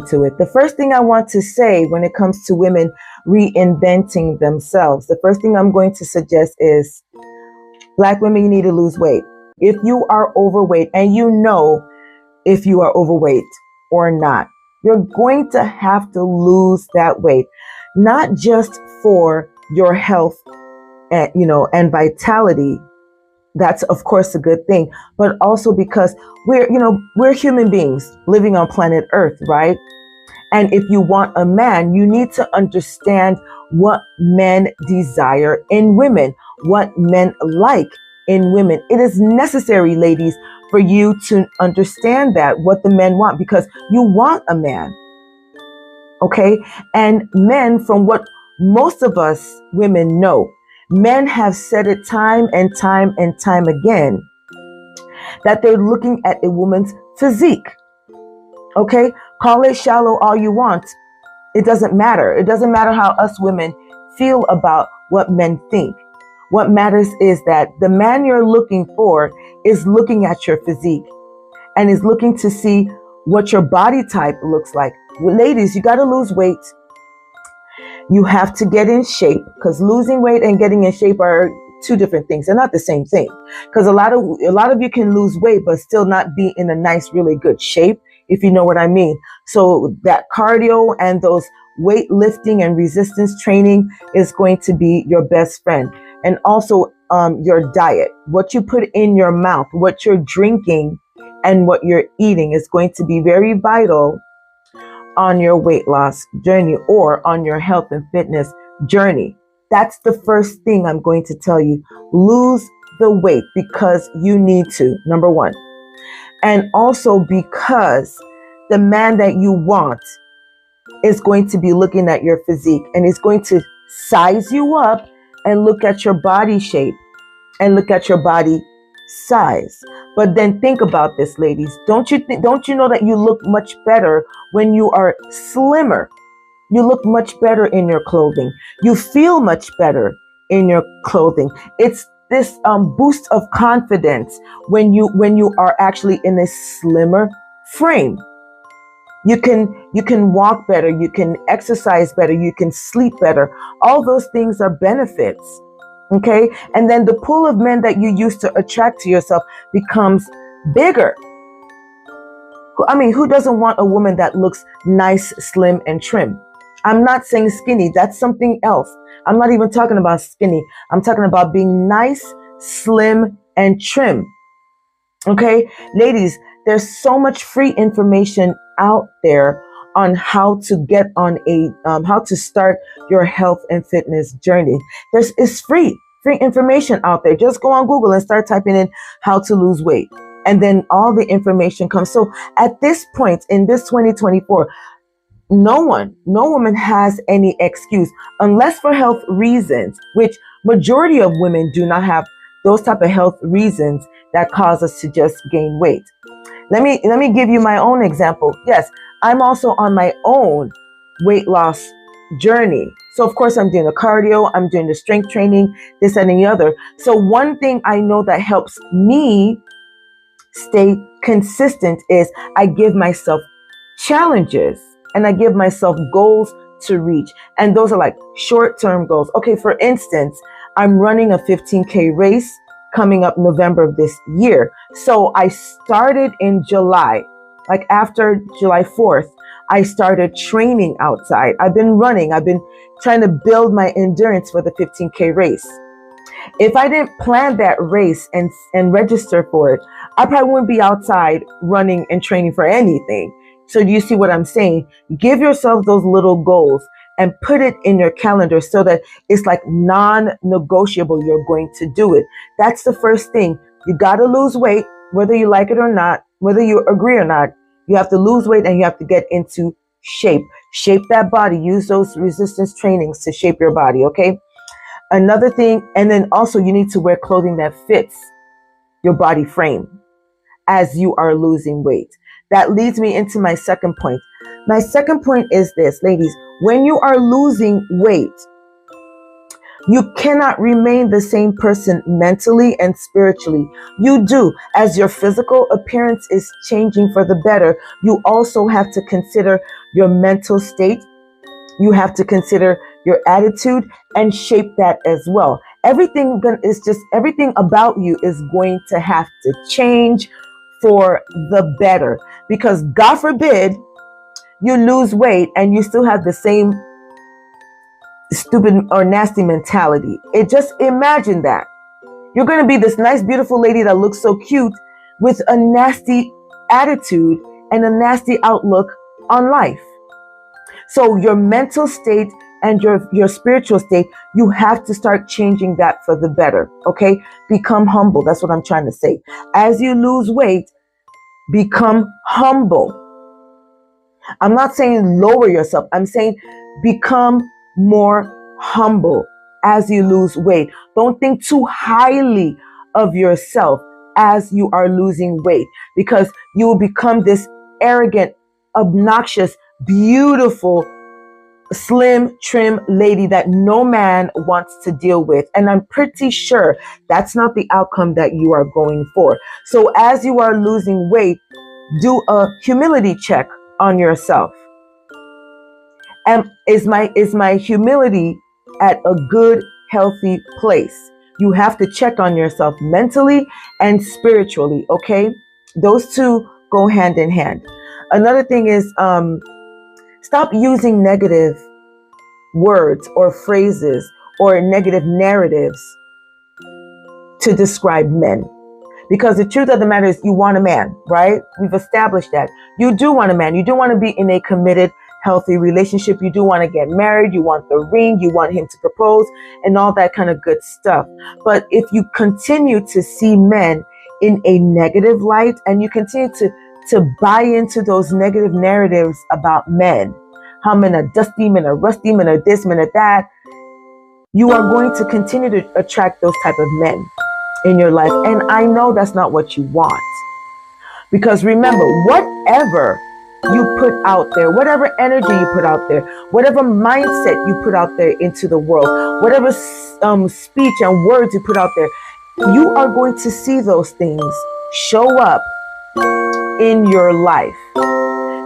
to it. The first thing I want to say when it comes to women reinventing themselves, the first thing I'm going to suggest is Black women, you need to lose weight. If you are overweight, and you know if you are overweight or not, you're going to have to lose that weight, not just for your health and, and vitality. That's of course a good thing, but also because we're human beings living on planet Earth, right? And if you want a man, you need to understand what men desire in women, what men like in women. It is necessary, ladies, for you to understand that, what the men want, because you want a man. Okay? And men, from what most of us women know, men have said it time and time and time again, that they're looking at a woman's physique. Okay? Call it shallow all you want. It doesn't matter. It doesn't matter how us women feel about what men think. What matters is that the man you're looking for is looking at your physique and is looking to see what your body type looks like. Well, ladies, you got to lose weight. You have to get in shape, because losing weight and getting in shape are two different things. They're not the same thing, because a lot of you can lose weight but still not be in a nice, really good shape, if you know what I mean. So that cardio and those weightlifting and resistance training is going to be your best friend. And also your diet, what you put in your mouth, what you're drinking, and what you're eating is going to be very vital on your weight loss journey or on your health and fitness journey. That's the first thing I'm going to tell you. Lose the weight because you need to, number one. And also because the man that you want is going to be looking at your physique and is going to size you up and look at your body shape and look at your body size. But then think about this, ladies. Don't you know that you look much better when you are slimmer? You look much better in your clothing. You feel much better in your clothing. It's this boost of confidence when you are actually in a slimmer frame. You can walk better, you can exercise better, you can sleep better. All those things are benefits. Okay? And then the pool of men that you used to attract to yourself becomes bigger. I mean, who doesn't want a woman that looks nice, slim, and trim? I'm not saying skinny. That's something else. I'm not even talking about skinny. I'm talking about being nice, slim, and trim. Okay? Ladies, there's so much free information out there on how to get on how to start your health and fitness journey. It's free information out there. Just go on Google and start typing in how to lose weight. And then all the information comes. So at this point in this 2024, no woman has any excuse, unless for health reasons, which majority of women do not have those type of health reasons that cause us to just gain weight. Let me give you my own example. Yes, I'm also on my own weight loss journey. So of course I'm doing the cardio, I'm doing the strength training, this and the other. So one thing I know that helps me stay consistent is I give myself challenges and I give myself goals to reach. And those are like short-term goals. Okay, for instance, I'm running a 15K race coming up November of this year. So I started in July, like after July 4th, I started training outside. I've been running. I've been trying to build my endurance for the 15K race. If I didn't plan that race and register for it, I probably wouldn't be outside running and training for anything. So do you see what I'm saying? Give yourself those little goals and put it in your calendar so that it's like non-negotiable. You're going to do it. That's the first thing. You got to lose weight, whether you like it or not, whether you agree or not. You have to lose weight and you have to get into shape. Shape that body. Use those resistance trainings to shape your body, okay? Another thing, and then also you need to wear clothing that fits your body frame as you are losing weight. That leads me into my second point. My second point is this, ladies. When you are losing weight, you cannot remain the same person mentally and spiritually. You do. As your physical appearance is changing for the better, you also have to consider your mental state. You have to consider your attitude and shape that as well. Everything about you is going to have to change for the better, because God forbid you lose weight and you still have the same stupid or nasty mentality. Just imagine that. You're going to be this nice, beautiful lady that looks so cute with a nasty attitude and a nasty outlook on life. So your mental state and your spiritual state, you have to start changing that for the better. Okay? Become humble. That's what I'm trying to say. As you lose weight, become humble. I'm not saying lower yourself. I'm saying become more humble as you lose weight. Don't think too highly of yourself as you are losing weight, because you will become this arrogant, obnoxious, beautiful, slim, trim lady that no man wants to deal with. And I'm pretty sure that's not the outcome that you are going for. So as you are losing weight, do a humility check on yourself. And is my humility at a good, healthy place? You have to check on yourself mentally and spiritually, okay? Those two go hand in hand. Another thing is, stop using negative words or phrases or negative narratives to describe men. Because the truth of the matter is, you want a man, right? We've established that. You do want a man. You do want to be in a committed, healthy relationship. You do want to get married. You want the ring. You want him to propose and all that kind of good stuff. But if you continue to see men in a negative light and you continue to buy into those negative narratives about men, how men are dusty, men are rusty, men are this, men are that, you are going to continue to attract those type of men in your life. And I know that's not what you want. Because remember, whatever you put out there, whatever energy you put out there, whatever mindset you put out there into the world, whatever speech and words you put out there, you are going to see those things show up in your life.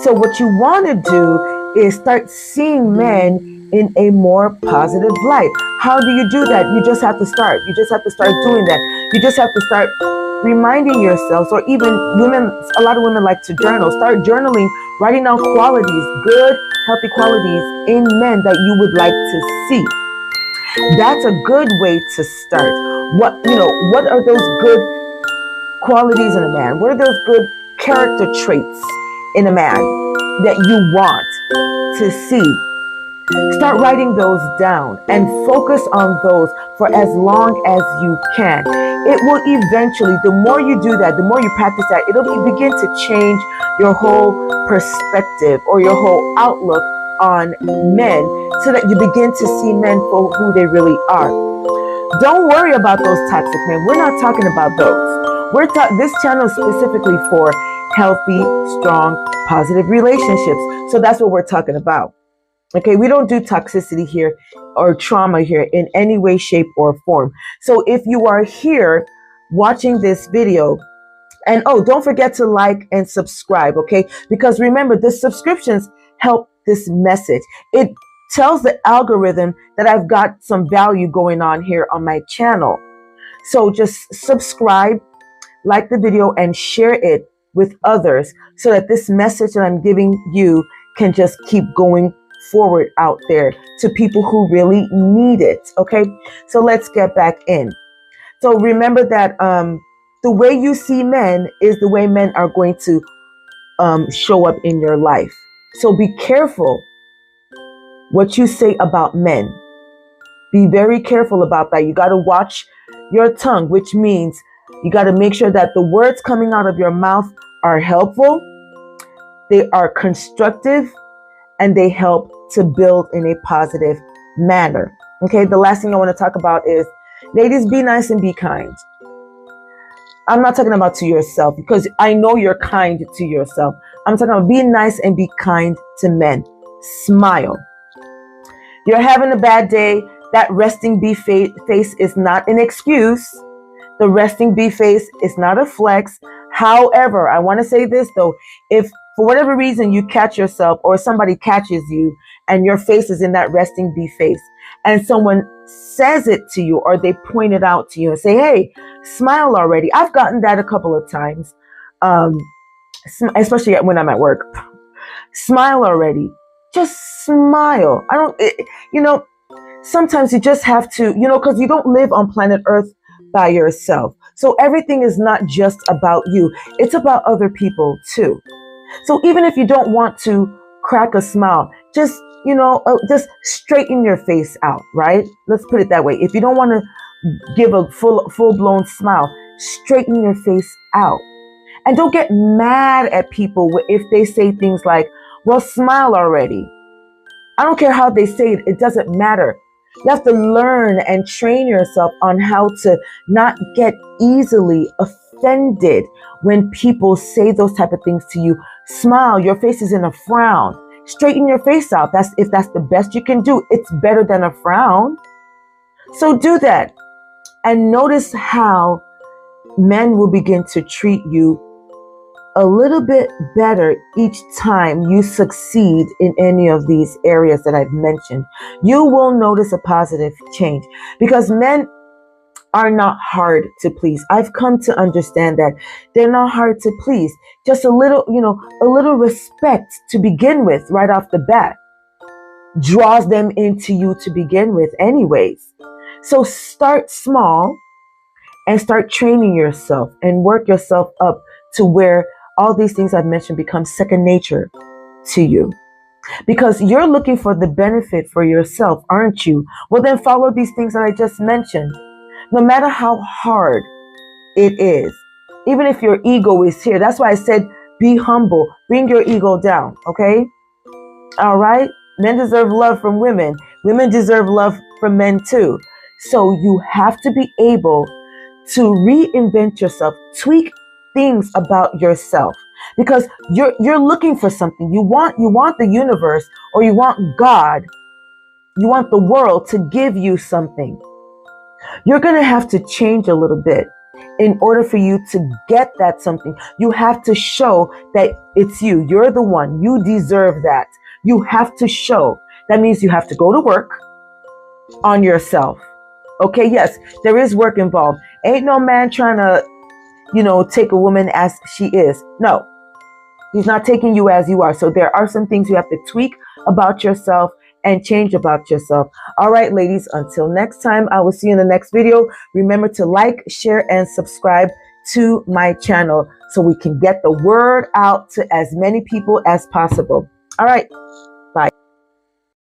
So what you want to do is start seeing men in a more positive light. How do you do that? You just have to start. You just have to start doing that. You just have to start reminding yourselves, or even women, a lot of women like to journal. Start journaling, writing down qualities, good, healthy qualities in men that you would like to see. That's a good way to start. What are those good qualities in a man? What are those good character traits in a man that you want to see? Start writing those down and focus on those for as long as you can. It will eventually, the more you do that, the more you practice that, it'll begin to change your whole perspective or your whole outlook on men, so that you begin to see men for who they really are. Don't worry about those toxic men. We're not talking about those. This channel is specifically for healthy, strong, positive relationships. So that's what we're talking about. Okay, we don't do toxicity here or trauma here in any way, shape, or form. So if you are here watching this video, and don't forget to like and subscribe, okay? Because remember, the subscriptions help this message. It tells the algorithm that I've got some value going on here on my channel. So just subscribe, like the video, and share it with others so that this message that I'm giving you can just keep going forward out there to people who really need it. Okay, so let's get back in. So remember that the way you see men is the way men are going to show up in your life. So be careful what you say about men. Be very careful about that. You got to watch your tongue, which means you got to make sure that the words coming out of your mouth are helpful, they are constructive, and they help to build in a positive manner. Okay, the last thing I want to talk about is, ladies, be nice and be kind. I'm not talking about to yourself, because I know you're kind to yourself. I'm talking about be nice and be kind to men. Smile. You're having a bad day. That resting bee face is not an excuse. The resting bee face is not a flex. However, I want to say this though, if for whatever reason you catch yourself or somebody catches you and your face is in that resting bee face and someone says it to you or they point it out to you and say, hey, smile already. I've gotten that a couple of times, especially when I'm at work. Smile already. Just smile. Sometimes you just have to, because you don't live on planet Earth by yourself. So everything is not just about you. It's about other people too. So even if you don't want to crack a smile, just straighten your face out, right? Let's put it that way. If you don't want to give a full-blown smile, straighten your face out. And don't get mad at people if they say things like, well, smile already. I don't care how they say it. It doesn't matter. You have to learn and train yourself on how to not get easily offended when people say those type of things to you. Smile. Your face is in a frown. Straighten your face out. If that's the best you can do. It's better than a frown. So do that. And notice how men will begin to treat you a little bit better each time you succeed in any of these areas that I've mentioned. You will notice a positive change because men are not hard to please. I've come to understand that they're not hard to please. Just a little respect to begin with right off the bat draws them into you to begin with anyways. So start small and start training yourself and work yourself up to where all these things I've mentioned become second nature to you. Because you're looking for the benefit for yourself, aren't you? Well, then follow these things that I just mentioned. No matter how hard it is, even if your ego is here. That's why I said be humble. Bring your ego down, okay? All right? Men deserve love from women. Women deserve love from men too. So you have to be able to reinvent yourself, tweak things about yourself, because you're looking for something. You want the universe, or you want God, you want the world to give you something. You're going to have to change a little bit in order for you to get that something. You have to show that it's you. You're the one. You deserve that. You have to show. That means you have to go to work on yourself. Okay, yes, there is work involved. Ain't no man trying to take a woman as she is. No, he's not taking you as you are. So there are some things you have to tweak about yourself and change about yourself. All right, ladies, until next time, I will see you in the next video. Remember to like, share, and subscribe to my channel so we can get the word out to as many people as possible. All right, bye.